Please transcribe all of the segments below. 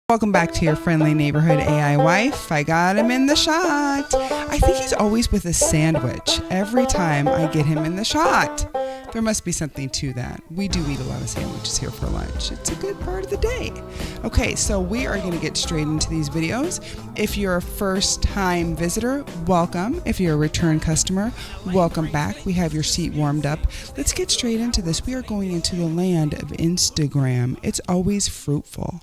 Welcome back to your friendly neighborhood AI wife. I got him in the shot. I think he's always with a sandwich every time I get him in the shot. There must be something to that. We do eat a lot of sandwiches here for lunch. It's a good part of the day. Okay, so we are going to get straight into these videos. If you're a first-time visitor, welcome. If you're a return customer, welcome back. We have your seat warmed up. Let's get straight into this. We are going into the land of Instagram. It's always fruitful.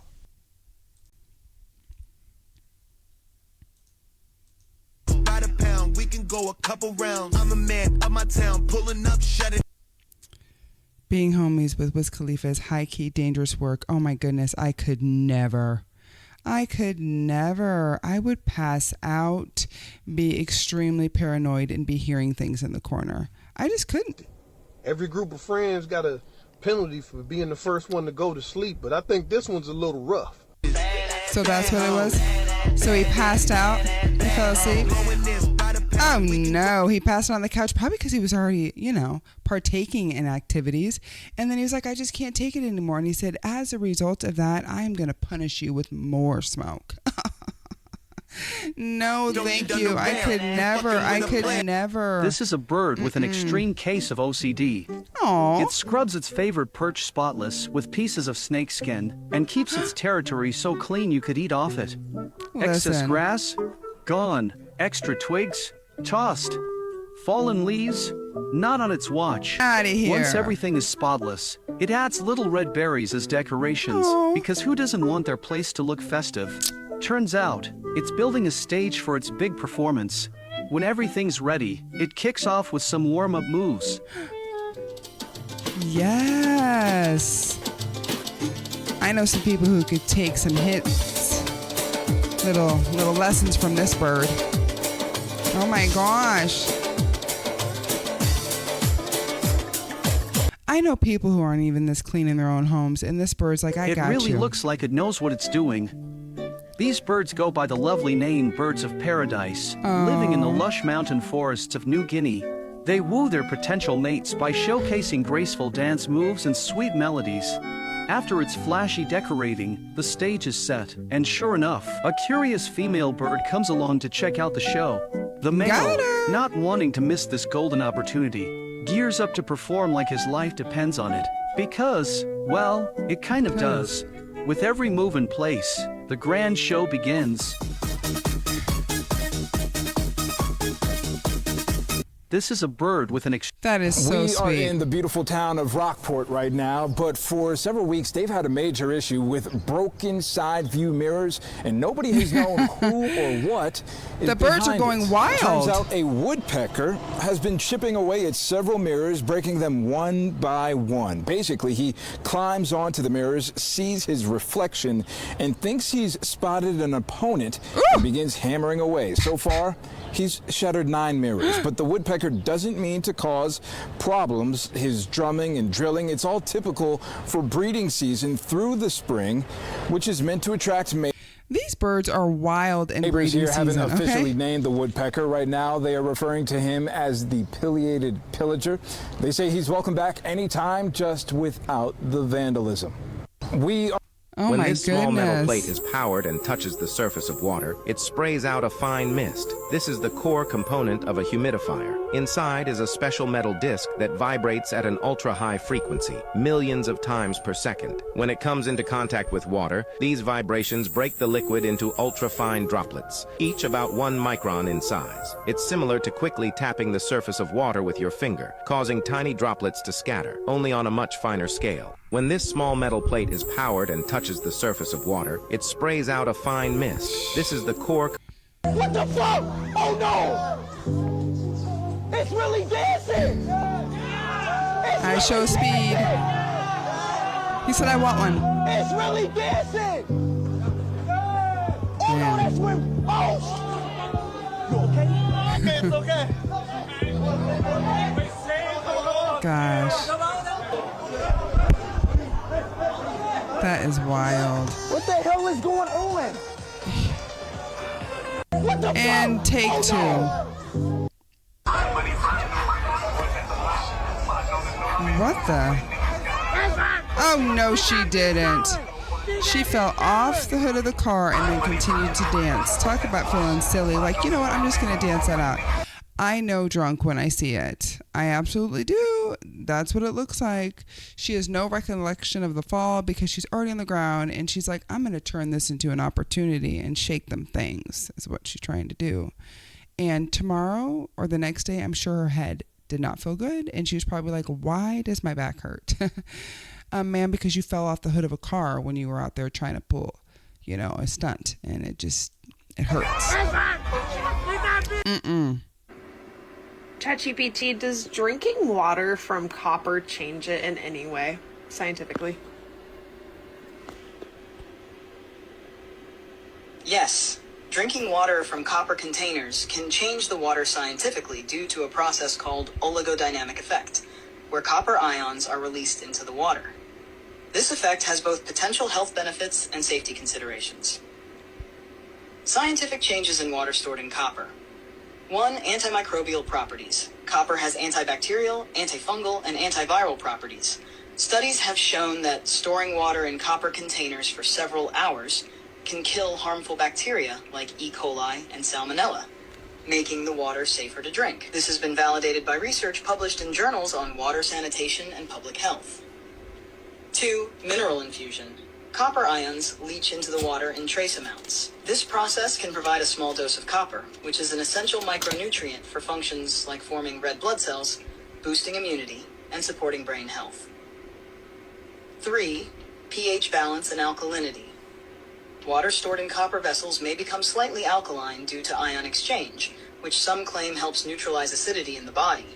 Go a couple rounds. I'm the man of my town, pulling up, shutting. Being homies with Wiz Khalifa is high-key dangerous work. Oh my goodness, I could never. I would pass out, be extremely paranoid, and be hearing things in the corner. I just couldn't. Every group of friends got a penalty for being the first one to go to sleep, but I think this one's a little rough. So that's what it was? So he passed out and fell asleep? Oh no, he passed out on the couch probably because he was already, partaking in activities. And then he was like, I just can't take it anymore. And he said, as a result of that, I am going to punish you with more smoke. No, thank you. I could never. This is a bird with an extreme case of OCD. Aww. It scrubs its favorite perch spotless with pieces of snake skin and keeps its territory so clean you could eat off it. Excess grass? Gone. Extra twigs? Tossed. Fallen leaves? Not on its watch. Outta here. Once everything is spotless, it adds little red berries as decorations because who doesn't want their place to look festive? Turns out, it's building a stage for its big performance. When everything's ready, it kicks off with some warm-up moves. Yes. I know some people who could take some hits. Little lessons from this bird. Oh my gosh. I know people who aren't even this clean in their own homes, and this bird's like, I got you. It really looks like it knows what it's doing. These birds go by the lovely name birds of paradise, living in the lush mountain forests of New Guinea. They woo their potential mates by showcasing graceful dance moves and sweet melodies. After its flashy decorating, the stage is set, and sure enough, a curious female bird comes along to check out the show. The male, not wanting to miss this golden opportunity, gears up to perform like his life depends on it. Because, well, it kind of does. With every move in place, the grand show begins. This is a bird with an That is so sweet. We are in the beautiful town of Rockport right now, but for several weeks they've had a major issue with broken side view mirrors, and nobody has known who or what is The birds are going wild. Turns out a woodpecker has been chipping away at several mirrors, breaking them one by one. Basically, he climbs onto the mirrors, sees his reflection, and thinks he's spotted an opponent and begins hammering away. So far, he's shattered 9 mirrors, but the woodpecker doesn't mean to cause problems. His drumming and drilling, it's all typical for breeding season through the spring, which is meant to attract mates. These birds are wild in Neighbors breeding here season. haven't officially named the woodpecker. Right now, they are referring to him as the pileated pillager. They say he's welcome back anytime, just without the vandalism. When this small metal plate is powered and touches the surface of water, it sprays out a fine mist. This is the core component of a humidifier. Inside is a special metal disc that vibrates at an ultra-high frequency, millions of times per second. When it comes into contact with water, these vibrations break the liquid into ultra-fine droplets, each about 1 micron in size. It's similar to quickly tapping the surface of water with your finger, causing tiny droplets to scatter, only on a much finer scale. When this small metal plate is powered and touches the surface of water, it sprays out a fine mist. This is the core. What the fuck? Oh no! It's really dancing! I show speed. He said I want one. It's really dancing! Oh no, that's when. Oh! You okay? It's okay. Gosh. That is wild. What the hell is going on? What the And fuck? take Oh, 2. no. What the? Oh no, she didn't. She fell off the hood of the car and then continued to dance. Talk about feeling silly. Like, you know what? I'm just going to dance that out. I know drunk when I see it. I absolutely do. That's what it looks like. She has no recollection of the fall because she's already on the ground, and she's like, I'm going to turn this into an opportunity and shake them things, is what she's trying to do. And tomorrow or the next day, I'm sure her head did not feel good, and she was probably like, why does my back hurt? Man, because you fell off the hood of a car when you were out there trying to pull, a stunt, and it hurts. ChatGPT, does drinking water from copper change it in any way, scientifically? Yes. Drinking water from copper containers can change the water scientifically due to a process called oligodynamic effect, where copper ions are released into the water. This effect has both potential health benefits and safety considerations. Scientific changes in water stored in copper. 1. Antimicrobial properties. Copper has antibacterial, antifungal, and antiviral properties. Studies have shown that storing water in copper containers for several hours can kill harmful bacteria like E. coli and Salmonella, making the water safer to drink. This has been validated by research published in journals on water sanitation and public health. 2. Mineral infusion. Copper ions leach into the water in trace amounts. This process can provide a small dose of copper, which is an essential micronutrient for functions like forming red blood cells, boosting immunity, and supporting brain health. 3. pH balance and alkalinity. Water stored in copper vessels may become slightly alkaline due to ion exchange, which some claim helps neutralize acidity in the body,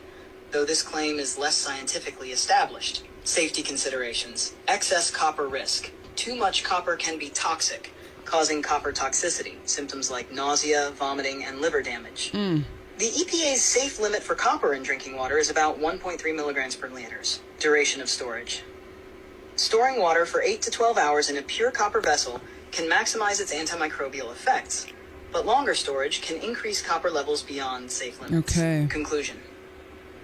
though this claim is less scientifically established. Safety considerations. Excess copper risk. Too much copper can be toxic, causing copper toxicity, symptoms like nausea, vomiting, and liver damage. The EPA's safe limit for copper in drinking water is about 1.3 milligrams per liter. Duration of storage. Storing water for 8 to 12 hours in a pure copper vessel can maximize its antimicrobial effects, but longer storage can increase copper levels beyond safe limits. Okay. Conclusion.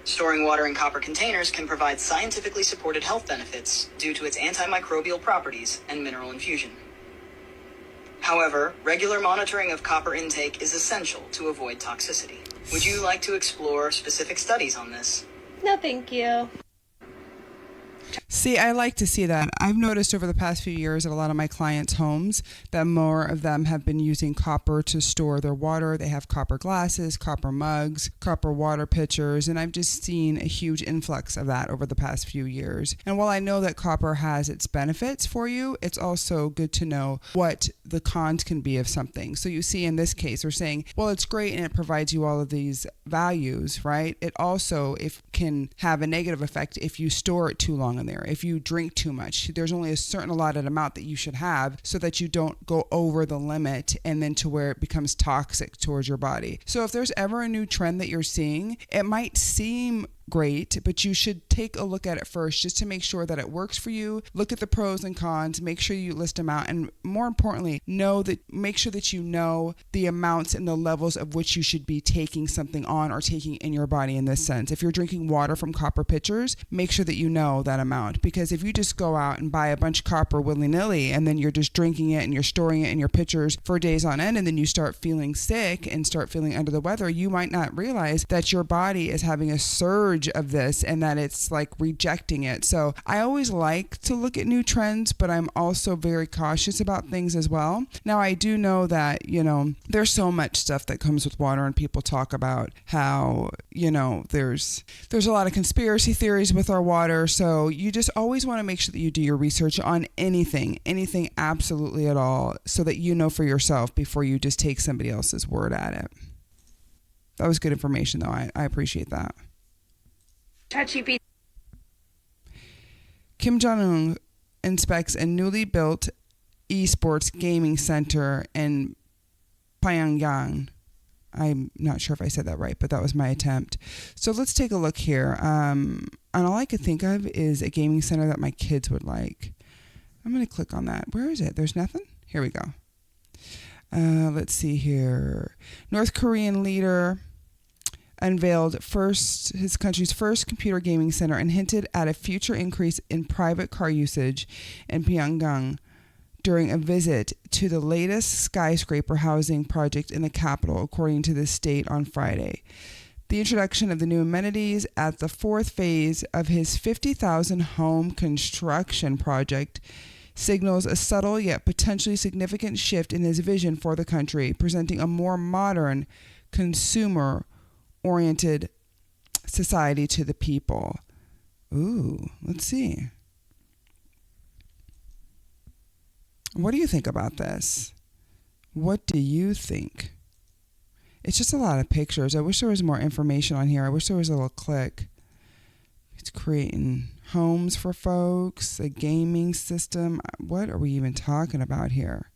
Storing water in copper containers can provide scientifically supported health benefits due to its antimicrobial properties and mineral infusion. However, regular monitoring of copper intake is essential to avoid toxicity. Would you like to explore specific studies on this? No, thank you. See, I like to see that. I've noticed over the past few years at a lot of my clients' homes that more of them have been using copper to store their water. They have copper glasses, copper mugs, copper water pitchers, and I've just seen a huge influx of that over the past few years. And while I know that copper has its benefits for you, it's also good to know what the cons can be of something. So you see in this case, we're saying, well, it's great and it provides you all of these values, right? It also can have a negative effect if you store it too long in there. If you drink too much, there's only a certain allotted amount that you should have so that you don't go over the limit and then to where it becomes toxic towards your body. So if there's ever a new trend that you're seeing, it might seem great, but you should take a look at it first just to make sure that it works for you. Look at the pros and cons, make sure you list them out, and more importantly, make sure that you know the amounts and the levels of which you should be taking something on or taking in your body in this sense. If you're drinking water from copper pitchers, make sure that you know that amount, because if you just go out and buy a bunch of copper willy-nilly and then you're just drinking it and you're storing it in your pitchers for days on end and then you start feeling sick and start feeling under the weather, you might not realize that your body is having a surge of this and that it's like rejecting it. So I always like to look at new trends, but I'm also very cautious about things as well. Now I do know that, there's so much stuff that comes with water and people talk about how, there's a lot of conspiracy theories with our water. So you just always want to make sure that you do your research on anything absolutely at all, so that you know for yourself before you just take somebody else's word at it. That was good information though. I appreciate that. ChatGPT. Kim Jong-un inspects a newly built esports gaming center in Pyongyang. I'm not sure if I said that right, but that was my attempt. So let's take a look here. And all I could think of is a gaming center that my kids would like. I'm going to click on that. Where is it? There's nothing? Here we go. Let's see here. North Korean leader unveiled his country's first computer gaming center and hinted at a future increase in private car usage in Pyongyang during a visit to the latest skyscraper housing project in the capital, according to the state on Friday. The introduction of the new amenities at the fourth phase of his 50,000 home construction project signals a subtle yet potentially significant shift in his vision for the country, presenting a more modern, consumer-oriented society to the people. Ooh, let's see. What do you think about this? What do you think? It's just a lot of pictures. I wish there was more information on here. I wish there was a little click. It's creating homes for folks, a gaming system. What are we even talking about here?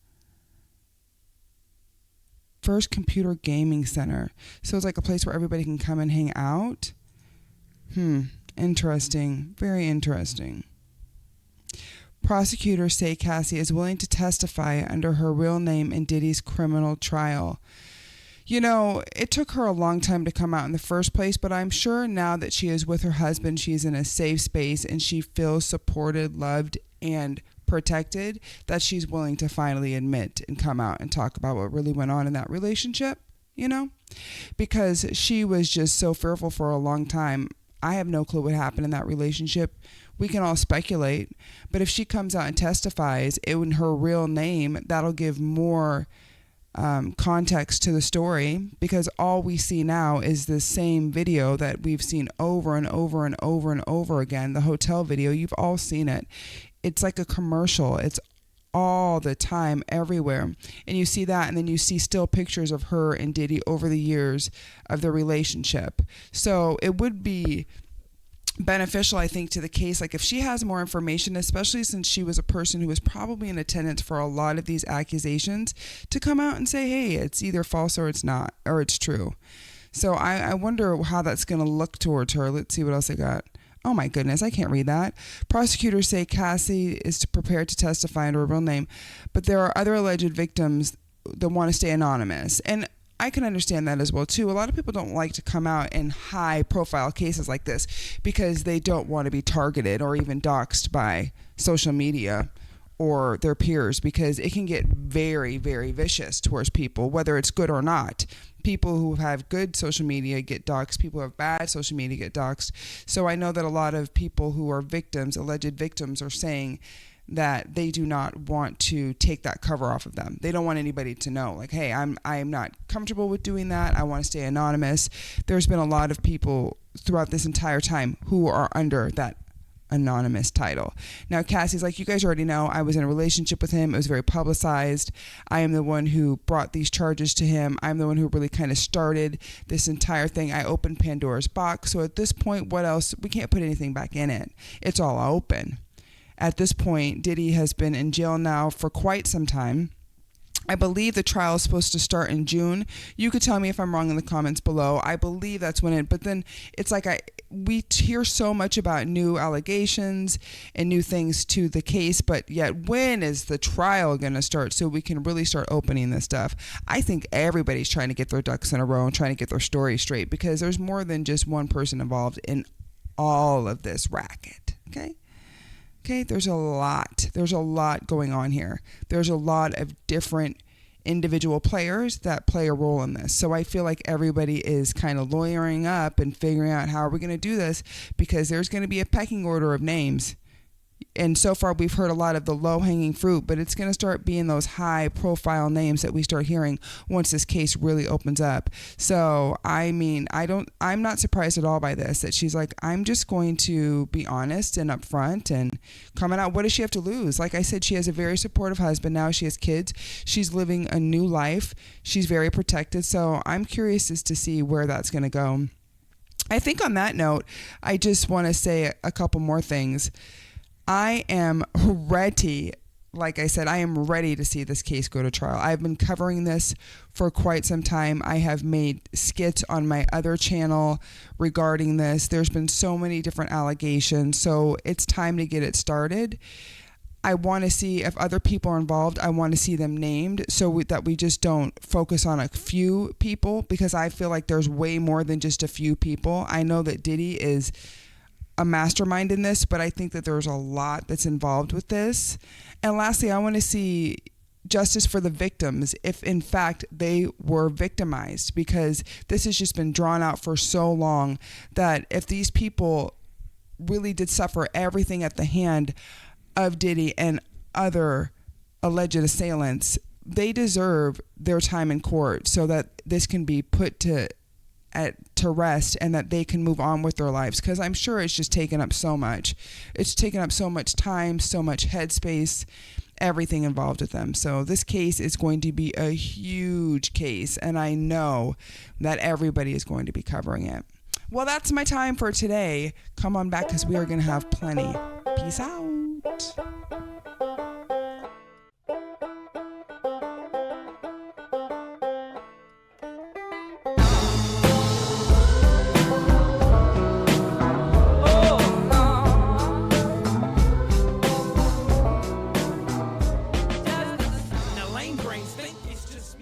First computer gaming center. So it's like a place where everybody can come and hang out. Interesting. Very interesting. Prosecutors say Cassie is willing to testify under her real name in Diddy's criminal trial. You know, it took her a long time to come out in the first place, but I'm sure now that she is with her husband, she's in a safe space and she feels supported, loved, and protected, that she's willing to finally admit and come out and talk about what really went on in that relationship, you know, because she was just so fearful for a long time. I have no clue what happened in that relationship. We can all speculate, but if she comes out and testifies in her real name, that'll give more context to the story, because all we see now is the same video that we've seen over and over and over and over again. The hotel video, you've all seen it. It's like a commercial. It's all the time, everywhere. And you see that, and then you see still pictures of her and Diddy over the years of the relationship. So it would be beneficial, I think, to the case, like if she has more information, especially since she was a person who was probably in attendance for a lot of these accusations, to come out and say, hey, it's either false or it's not, or it's true. So I wonder how that's going to look towards her. Let's see what else I got. Oh my goodness, I can't read that. Prosecutors say Cassie is prepared to testify under her real name, but there are other alleged victims that want to stay anonymous. And I can understand that as well too. A lot of people don't like to come out in high profile cases like this because they don't want to be targeted or even doxxed by social media or their peers, because it can get very, very vicious towards people, whether it's good or not. People who have good social media get doxxed. People who have bad social media get doxxed. So I know that a lot of people who are victims, alleged victims, are saying that they do not want to take that cover off of them. They don't want anybody to know, like, hey, I'm not comfortable with doing that. I want to stay anonymous. There's been a lot of people throughout this entire time who are under that anonymous title. Now, Cassie's like, you guys already know I was in a relationship with him. It was very publicized. I am the one who brought these charges to him. I'm the one who really kind of started this entire thing. I opened Pandora's box. So at this point, what else? We can't put anything back in it. It's all open. At this point, Diddy has been in jail now for quite some time. I believe the trial is supposed to start in June. You could tell me if I'm wrong in the comments below. I believe that's when but then it's like we hear so much about new allegations and new things to the case, but yet when is the trial going to start so we can really start opening this stuff? I think everybody's trying to get their ducks in a row and trying to get their story straight, because there's more than just one person involved in all of this racket, okay? Okay, there's a lot going on here. There's a lot of different individual players that play a role in this. So I feel like everybody is kind of lawyering up and figuring out how are we going to do this, because there's going to be a pecking order of names. And so far we've heard a lot of the low-hanging fruit, but it's going to start being those high-profile names that we start hearing once this case really opens up. So, I mean, I'm not surprised at all by this, that she's like, I'm just going to be honest and upfront and coming out. What does she have to lose? Like I said, she has a very supportive husband now. She has kids. She's living a new life. She's very protected. So I'm curious as to see where that's going to go. I think on that note, I just want to say a couple more things. I am ready, like I said, I am ready to see this case go to trial. I've been covering this for quite some time. I have made skits on my other channel regarding this. There's been so many different allegations, so it's time to get it started. I want to see if other people are involved. I want to see them named so that we just don't focus on a few people, because I feel like there's way more than just a few people. I know that Diddy is a mastermind in this, but I think that there's a lot that's involved with this. And lastly, I want to see justice for the victims if in fact they were victimized, because this has just been drawn out for so long that if these people really did suffer everything at the hand of Diddy and other alleged assailants, they deserve their time in court so that this can be put to rest and that they can move on with their lives, because I'm sure it's just taken up so much. It's taken up so much time, so much headspace, everything involved with them. So this case is going to be a huge case, and I know that everybody is going to be covering it. Well, that's my time for today. Come on back because we are going to have plenty. Peace out. Now lane brains think it's just